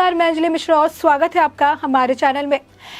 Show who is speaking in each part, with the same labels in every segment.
Speaker 1: नमस्कार, मैं अंजलि मिश्रा और स्वागत है आपका हमारे चैनल में।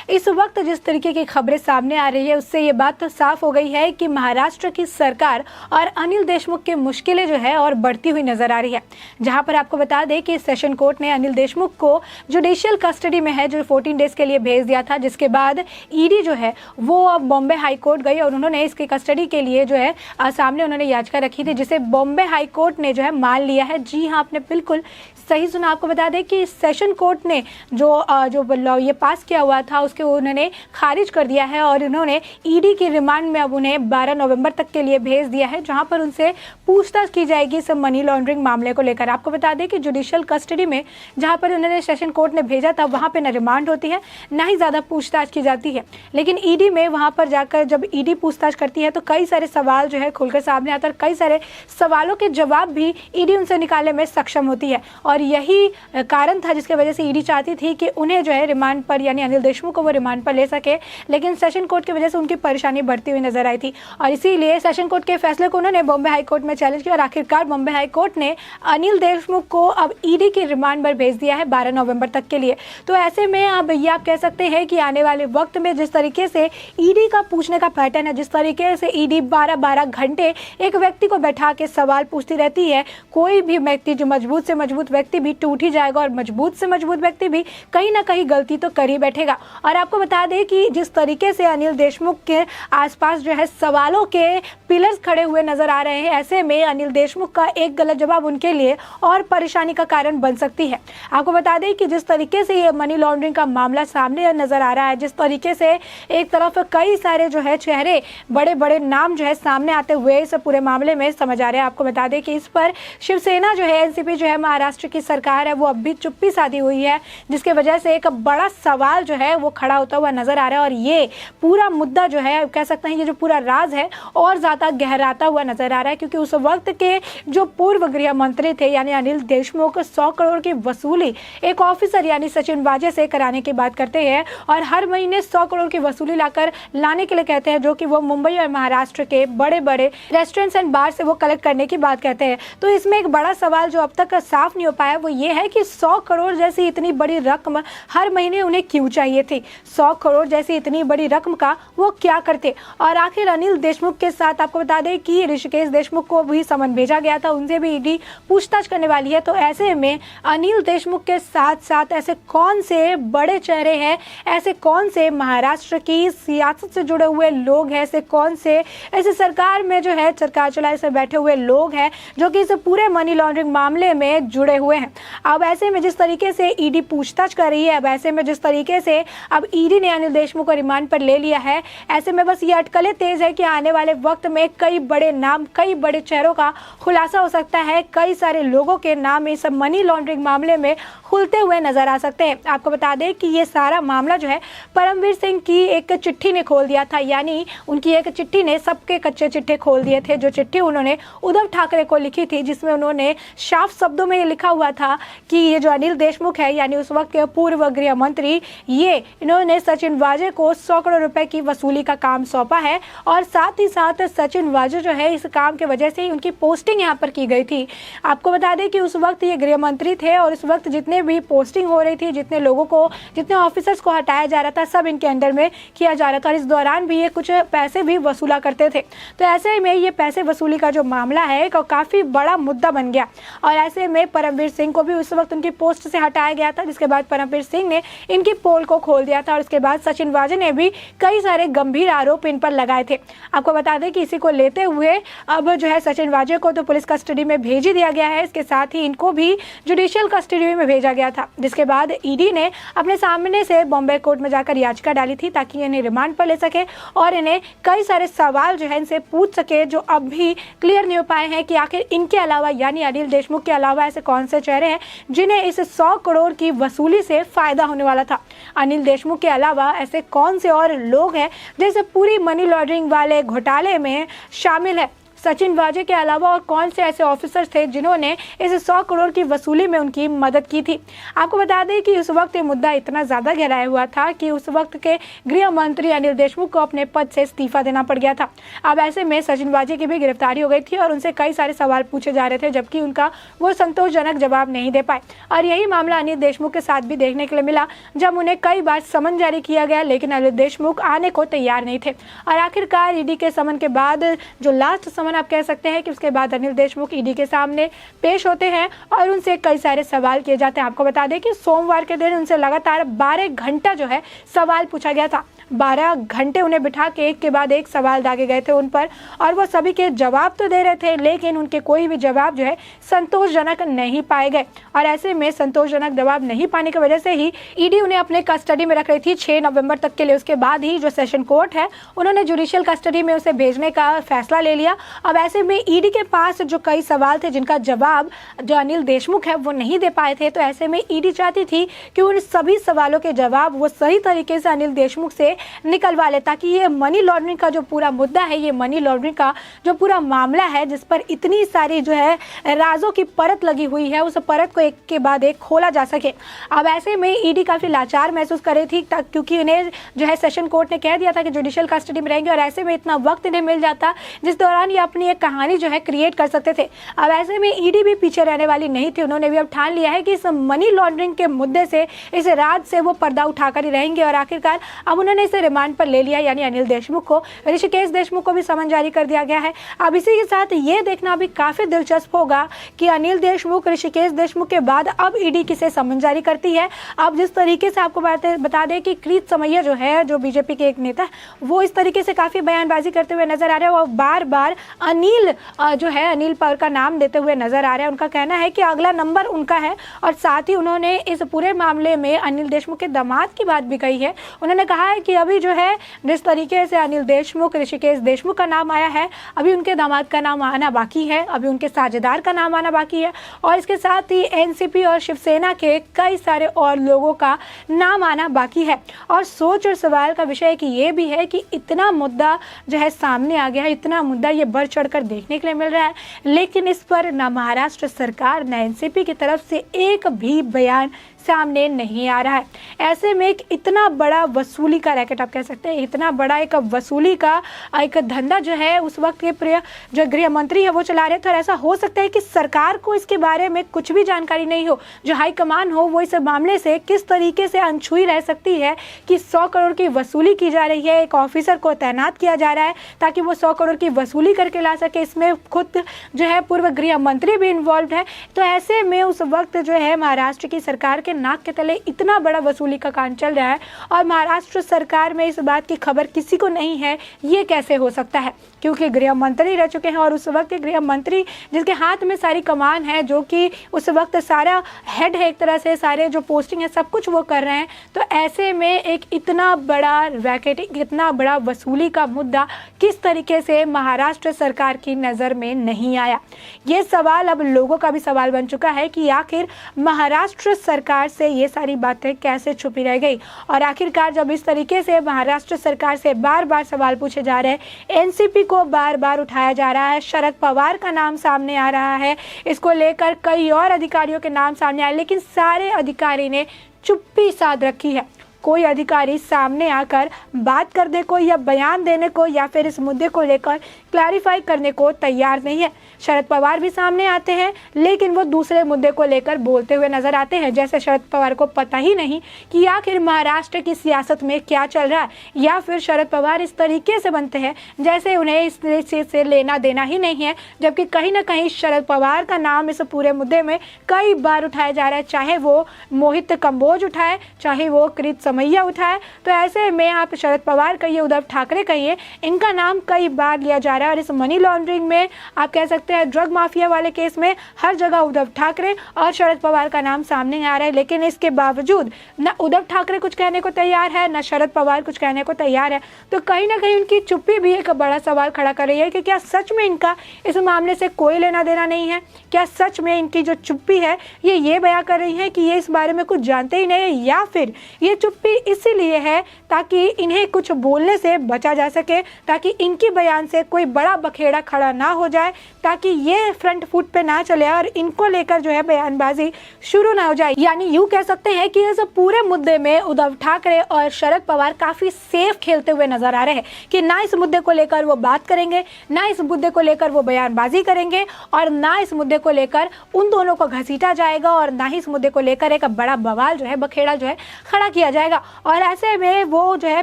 Speaker 1: इस वक्त जिस तरीके की खबरें सामने आ रही है उससे ये बात तो साफ हो गई है कि महाराष्ट्र की सरकार और अनिल देशमुख की मुश्किलें जो है और बढ़ती हुई नजर आ रही है। जहां पर आपको बता दें कि सेशन कोर्ट ने अनिल देशमुख को जुडिशियल कस्टडी में है जो 14 डेज के लिए भेज दिया था, जिसके बाद ईडी जो है वो अब बॉम्बे हाई कोर्ट गई और उन्होंने इसकी कस्टडी के लिए जो है सामने उन्होंने याचिका रखी थी, जिसे बॉम्बे हाई कोर्ट ने जो है मान लिया है। जी हाँ, आपने बिल्कुल सही सुना। आपको बता दें कि सेशन कोर्ट ने जो लॉ ये पास किया हुआ था उसके उन्होंने खारिज कर दिया है और उन्होंने ईडी की रिमांड में अब उन्हें 12 नवंबर तक के लिए भेज दिया है, जहां पर उनसे पूछताछ की जाएगी सब मनी लॉन्ड्रिंग मामले को लेकर। आपको बता दें कि जुडिशियल कस्टडी में जहां पर उन्होंने सेशन कोर्ट ने भेजा था वहां पर न रिमांड होती है ना ही ज़्यादा पूछताछ की जाती है, लेकिन ईडी में वहां पर जाकर जब ईडी पूछताछ करती है तो कई सारे सवाल जो है खुलकर सामने आता है। कई सारे सवालों के जवाब भी ईडी उनसे निकालने में सक्षम होती है और यही कारण था जिसकी वजह से ईडी चाहती थी कि उन्हें जो है रिमांड पर यानी अनिल देशमुख को वो रिमांड पर ले सके, लेकिन सेशन कोर्ट की वजह से उनकी परेशानी बढ़ती हुई नजर आई थी और इसीलिए सेशन कोर्ट के फैसले को उन्होंने बॉम्बे हाई कोर्ट में चैलेंज किया और आखिरकार बॉम्बे हाई कोर्ट ने अनिल देशमुख को अब ईडी की रिमांड पर भेज दिया है 12 नवंबर तक के लिए। तो ऐसे में अब ये आप कह सकते हैं कि आने वाले वक्त में जिस तरीके से ईडी का पूछने का पैटर्न है, जिस तरीके से ईडी 12-12 घंटे एक व्यक्ति को बैठा के सवाल पूछती रहती है, कोई भी व्यक्ति जो मजबूत से मजबूत व्यक्ति भी टूट ही जाएगा और मजबूत से मजबूत व्यक्ति भी कहीं ना कहीं गलती तो कर ही बैठेगा। और आपको बता दें कि जिस तरीके से अनिल देशमुख के आसपास जो है सवालों के पिलर्स खड़े हुए नजर आ रहे हैं, ऐसे में अनिल देशमुख का एक गलत जवाब उनके लिए और परेशानी का कारण बन सकती है। आपको बता दें कि जिस तरीके से ये मनी लॉन्ड्रिंग का मामला सामने नजर आ रहा है, जिस तरीके से एक तरफ कई सारे जो है चेहरे बड़े बड़े नाम जो है सामने आते हुए इस पूरे मामले में समझ आ रहे हैं। आपको बता दें कि इस पर शिवसेना जो है, एनसीपी जो है, महाराष्ट्र की सरकार है, वो अब भी चुप्पी साधी हुई है, जिसकी वजह से एक बड़ा सवाल जो है वो खड़ा होता हुआ नजर आ रहा है और ये पूरा मुद्दा जो है कह सकते हैं ये जो पूरा राज है और ज्यादा गहराता हुआ नजर आ रहा है, क्योंकि उस वक्त के जो पूर्व गृह मंत्री थे यानी अनिल देशमुख 100 करोड़ की वसूली एक ऑफिसर यानी सचिन वाजे से कराने की बात करते हैं और हर महीने 100 करोड़ की वसूली लाने के लिए कहते हैं, जो कि वो मुंबई और महाराष्ट्र के बड़े बड़े रेस्टोरेंट्स एंड बार से वो कलेक्ट करने की बात कहते हैं। तो इसमें एक बड़ा सवाल जो अब तक साफ नहीं हो पाया वो ये है कि 100 करोड़ जैसी इतनी बड़ी रकम हर महीने उन्हें क्यों चाहिए थी। 100 करोड़ जैसी इतनी बड़ी रकम का वो क्या करते। और आखिर अनिल देशमुख के साथ आपको बता दें कि ऋषिकेश देशमुख को भी समन भेजा गया था, उनसे भी ईडी पूछताछ करने वाली है। तो ऐसे में अनिल देशमुख के साथ साथ ऐसे कौन से बड़े चेहरे हैं, ऐसे कौन से महाराष्ट्र की सियासत से जुड़े हुए लोग हैं, ऐसे कौन से ऐसे सरकार में जो है सरकार चलाए से बैठे हुए लोग हैं जो कि इस पूरे मनी लॉन्ड्रिंग मामले में जुड़े हुए हैं। अब ऐसे में जिस तरीके से ईडी पूछताछ कर रही है, अब ऐसे में जिस तरीके से अब ईडी ने अनिल देशमुख को रिमांड पर ले लिया है, ऐसे में बस ये अटकलें तेज है कि आने वाले वक्त में कई बड़े नाम, कई बड़े चेहरों का खुलासा हो सकता है। कई सारे लोगों के नाम इस मनी लॉन्ड्रिंग मामले में खुलते हुए नजर आ सकते हैं। आपको बता दें कि ये सारा मामला जो है परमवीर सिंह की एक चिट्ठी ने खोल दिया था, यानी उनकी एक चिट्ठी ने सबके कच्चे चिट्ठे खोल दिए थे। जो चिट्ठी उन्होंने उद्धव ठाकरे को लिखी थी, जिसमें उन्होंने साफ शब्दों में ये लिखा हुआ था कि ये जो अनिल देशमुख है यानी उस वक्त के पूर्व गृह मंत्री, ये इन्होंने सचिन वाजे को 100 करोड़ रुपए की वसूली का काम सौंपा है और साथ ही साथ सचिन वाजे जो है इस काम की वजह से ही उनकी पोस्टिंग यहाँ पर की गई थी। आपको बता दें कि उस वक्त ये गृह मंत्री थे और उस वक्त जितने भी पोस्टिंग हो रही थी, जितने लोगों को, जितने ऑफिसर्स को हटाया जा रहा था, सब इनके अंडर में किया जा रहा था और इस दौरान भी ये कुछ पैसे भी वसूला करते थे। तो ऐसे में ये पैसे वसूली का जो मामला है काफी बड़ा मुद्दा बन गया और ऐसे में परमवीर सिंह को भी उस वक्त उनकी पोस्ट से हटाया गया था, जिसके बाद परमवीर सिंह ने इनकी पोल को खोल दिया था और उसके बाद सचिन वाजे ने भी कई सारे गंभीर आरोप इन पर लगाए थे। आपको बता दें कि इसी को लेते हुए अब जो है सचिन वाजे को तो पुलिस कस्टडी में भेज ही दिया गया है, इसके साथ ही इनको भी जुडिशियल कस्टडी में भेजा गया था, जिसके बाद ईडी ने अपने सामने से बॉम्बे कोर्ट में जाकर याचिका डाली थी ताकि इन्हें रिमांड पर ले सके और इन्हें कई सारे सवाल जो है इनसे पूछ सके जो अब भी क्लियर नहीं हो पाए हैं कि आखिर इनके अलावा यानी अनिल देशमुख के अलावा ऐसे कौन से चेहरे हैं जिन्हें इस 100 करोड़ की वसूली से फायदा होने वाला था। अनिल देशमुख के अलावा ऐसे कौन से और लोग हैं जैसे पूरी मनी लॉन्ड्रिंग वाले घोटाले में शामिल है। सचिन वाजे के अलावा और कौन से ऐसे ऑफिसर थे जिन्होंने इस 100 करोड़ की वसूली में उनकी मदद की थी। आपको बता दें कि उस वक्त ये मुद्दा इतना ज्यादा गहराया हुआ था कि उस वक्त के गृह मंत्री अनिल देशमुख को अपने पद से इस्तीफा देना पड़ गया था। अब ऐसे में सचिन वाजे की भी गिरफ्तारी हो गई थी और उनसे कई सारे सवाल पूछे जा रहे थे, जबकि उनका वो संतोषजनक जवाब नहीं दे पाए। और यही मामला अनिल देशमुख के साथ भी देखने के लिए मिला, जब उन्हें कई बार समन जारी किया गया लेकिन अनिल देशमुख आने को तैयार नहीं थे। और आखिरकार ईडी के समन के बाद, जो लास्ट समन आप कह सकते हैं, कि उसके बाद अनिल देशमुख ईडी के सामने पेश होते हैं और उनसे कई सारे सवाल किए जाते हैं। आपको बता दें कि सोमवार के दिन उनसे लगातार 12 घंटा जो है सवाल पूछा गया था। 12 घंटे उन्हें बिठा के एक के बाद एक सवाल दागे गए थे उन पर, और वो सभी के जवाब तो दे रहे थे लेकिन उनके कोई भी जवाब जो है संतोषजनक नहीं पाए गए। और ऐसे में संतोषजनक जवाब नहीं पाने की वजह से ही ईडी उन्हें अपने कस्टडी में रख रही थी 6 नवंबर तक के लिए। उसके बाद ही जो सेशन कोर्ट है उन्होंने जुडिशियल कस्टडी में उसे भेजने का फैसला ले लिया। अब ऐसे में ईडी के पास जो कई सवाल थे जिनका जवाब जो अनिल देशमुख है वो नहीं दे पाए थे, तो ऐसे में ईडी चाहती थी कि उन सभी सवालों के जवाब वो सही तरीके से अनिल देशमुख से निकलवा ले, ताकि ये मनी लॉन्ड्रिंग का जो पूरा मुद्दा है, ये मनी लॉन्ड्रिंग का जो पूरा मामला है जिस पर इतनी सारी जो है राजों की परत लगी हुई है, उस परत को एक के बाद एक खोला जा सके। अब ऐसे में ईडी काफी लाचार महसूस कर रही थी, क्योंकि इन्हें जो है सेशन कोर्ट ने कह दिया था कि जुडिशियल कस्टडी में रहेंगे और ऐसे में इतना वक्त इन्हें मिल जाता जिस दौरान ये अपनी एक कहानी जो है क्रिएट कर सकते थे। अब ऐसे में ईडी भी पीछे रहने वाली नहीं थी। उन्होंने भी अब ठान लिया है कि इस मनी लॉन्ड्रिंग के मुद्दे से, इस राज से वो पर्दा उठाकर ही रहेंगे। और आखिरकार अब उन्होंने इसे रिमांड पर ले लिया, यानी अनिल देशमुख को, ऋषिकेश देशमुख को भी समन जारी कर दिया गया है। अब इसी के साथ ये देखना भी काफी दिलचस्प होगा कि अनिल देशमुख, ऋषिकेश देशमुख के बाद अब ईडी किसे समन जारी करती है। अब जिस तरीके से आपको बता दें कि कृत समैया जो है, जो बीजेपी के एक नेता, वो इस तरीके से काफी बयानबाजी करते हुए नजर आ रहे हैं और बार बार अनिल जो है, अनिल पवार का नाम देते हुए नजर आ रहे हैं। उनका कहना है कि अगला नंबर उनका है और साथ ही उन्होंने इस पूरे मामले में अनिल देशमुख के दामाद की बात भी कही है। उन्होंने कहा है कि अभी जो है जिस तरीके से अनिल देशमुख, ऋषिकेश देशमुख का नाम आया है, अभी उनके दामाद का नाम आना बाकी है, अभी उनके साझेदार का नाम आना बाकी है और इसके साथ ही एनसीपी और शिवसेना के कई सारे और लोगों का नाम आना बाकी है। और सोच और सवाल का विषय कि ये भी है कि इतना मुद्दा जो है सामने आ गया है, इतना मुद्दा ये बढ़ चढ़कर देखने के लिए मिल रहा है, लेकिन इस पर ना महाराष्ट्र सरकार ना एनसीपी की तरफ से एक भी बयान सामने नहीं आ रहा है। ऐसे में एक इतना बड़ा वसूली का रैकेट आप कह सकते हैं, इतना बड़ा एक वसूली का एक धंधा जो है उस वक्त के प्रिय जो गृह मंत्री है वो चला रहे थे। और ऐसा हो सकता है कि सरकार को इसके बारे में कुछ भी जानकारी नहीं हो, जो हाईकमान हो वो इस मामले से किस तरीके से अनछुई रह सकती है कि 100 करोड़ की वसूली की जा रही है, एक ऑफिसर को तैनात किया जा रहा है ताकि वो 100 करोड़ की वसूली करके ला सके। इसमें खुद जो है पूर्व गृह मंत्री भी इन्वॉल्व है। तो ऐसे में उस वक्त जो है महाराष्ट्र की सरकार के नाक के तले इतना बड़ा वसूली का काम चल रहा है और महाराष्ट्र सरकार में इस बात की खबर किसी को नहीं है। ये कैसे हो सकता है? क्योंकि गृह मंत्री रह चुके हैं और उस वक्त गृह मंत्री जिसके हाथ में सारी कमान है, जो कि उस वक्त सारा हेड है, एक तरह से सारे जो पोस्टिंग है सब कुछ वो कर रहे हैं। तो ऐसे में एक इतना बड़ा रैकेट, इतना बड़ा वसूली का मुद्दा किस तरीके से महाराष्ट्र सरकार की नज़र में नहीं आया? ये सवाल अब लोगों का भी सवाल बन चुका है कि आखिर महाराष्ट्र सरकार से ये सारी बातें कैसे छुपी रह गई। और आखिरकार जब इस तरीके से महाराष्ट्र सरकार से बार बार सवाल पूछे जा रहे हैं, एनसीपी को बार बार उठाया जा रहा है, शरद पवार का नाम सामने आ रहा है, इसको लेकर कई और अधिकारियों के नाम सामने आए, लेकिन सारे अधिकारी ने चुप्पी साध रखी है। कोई अधिकारी सामने आकर बात करने को या बयान देने को या फिर इस मुद्दे को लेकर क्लैरिफाई करने को तैयार नहीं है। शरद पवार भी सामने आते हैं लेकिन वो दूसरे मुद्दे को लेकर बोलते हुए नजर आते हैं, जैसे शरद पवार को पता ही नहीं कि आखिर महाराष्ट्र की सियासत में क्या चल रहा है, या फिर शरद पवार इस तरीके से बनते हैं जैसे उन्हें इस चीज से लेना देना ही नहीं है। जबकि कहीं ना कहीं शरद पवार का नाम इस पूरे मुद्दे में कई बार उठाया जा रहा है, चाहे वो मोहित कंबोज उठाए, चाहे वो कृत समैया उठाए। तो ऐसे में आप शरद पवार कहिए, उद्धव ठाकरे कहिए, इनका नाम कई बार लिया जा रहा है। और इस मनी लॉन्ड्रिंग में आप कह सकते हैं, ड्रग माफिया वाले केस में हर जगह उद्धव ठाकरे और शरद पवार का नाम सामने आ रहा है, लेकिन इसके बावजूद न उद्धव ठाकरे कुछ कहने को तैयार है, न शरद पवार कुछ कहने को तैयार है। तो कहीं ना कहीं उनकी चुप्पी भी एक बड़ा सवाल खड़ा कर रही है कि क्या सच में इनका इस मामले से कोई लेना देना नहीं है? क्या सच में इनकी जो चुप्पी है ये बयां कर रही है कि ये इस बारे में कुछ जानते ही नहीं है, या फिर ये चुप्पी चुप्पी इसीलिए है ताकि इन्हें कुछ बोलने से बचा जा सके, ताकि इनकी बयान से कोई बड़ा बखेड़ा खड़ा ना हो जाए, ताकि ये फ्रंट फुट पे ना चले और इनको लेकर जो है बयानबाजी शुरू ना हो जाए। यानी यूं कह सकते हैं कि इस पूरे मुद्दे में उद्धव ठाकरे और शरद पवार काफी सेफ खेलते हुए नजर आ रहे हैं कि ना इस मुद्दे को लेकर वो बात करेंगे, ना इस मुद्दे को लेकर वो बयानबाजी करेंगे और ना इस मुद्दे को लेकर उन दोनों को घसीटा जाएगा और ना ही इस मुद्दे को लेकर एक बड़ा बवाल जो है, बखेड़ा जो है खड़ा किया जाएगा। और ऐसे में वो जो है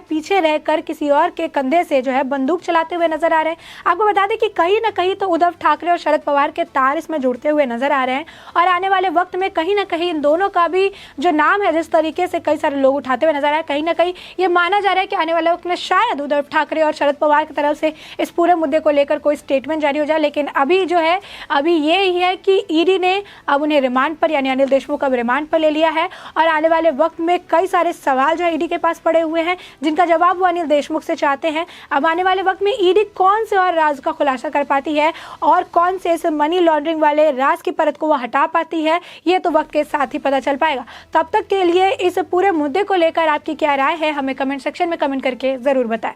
Speaker 1: पीछे रहकर किसी और के कंधे से जो है बंदूक चलाते हुए नजर आ रहे हैं। आपको बता दें कि कहीं ना कहीं तो उद्धव ठाकरे और शरद पवार के तार इसमें जुड़ते हुए नजर आ रहे हैं और आने वाले वक्त में कहीं ना कहीं इन दोनों का भी जो नाम है, जिस तरीके से कई सारे लोग उठाते हुए नजर आ रहे हैं, कहीं ना कहीं ये माना जा रहा है कि आने वाले वक्त में शायद उद्धव ठाकरे और शरद पवार की तरफ से इस पूरे मुद्दे को लेकर कोई स्टेटमेंट जारी हो जाए। लेकिन अभी जो है, अभी ये ही है कि ईडी ने अब उन्हें रिमांड पर, यानी अनिल देशमुख अब रिमांड पर ले लिया है और आने वाले वक्त में कई सारे सवाल जो है ईडी के पास पड़े हुए हैं जिनका जवाब वो अनिल देशमुख से चाहते हैं। अब आने वाले वक्त में ईडी कौन से और राज का खुलासा कर पाती है और कौन से इस मनी लॉन्ड्रिंग वाले राज की परत को वो हटा पाती है, ये तो वक्त के साथ ही पता चल पाएगा। तब तक के लिए इस पूरे मुद्दे को लेकर आपकी क्या राय है, हमें कमेंट सेक्शन में कमेंट करके जरूर बताएं।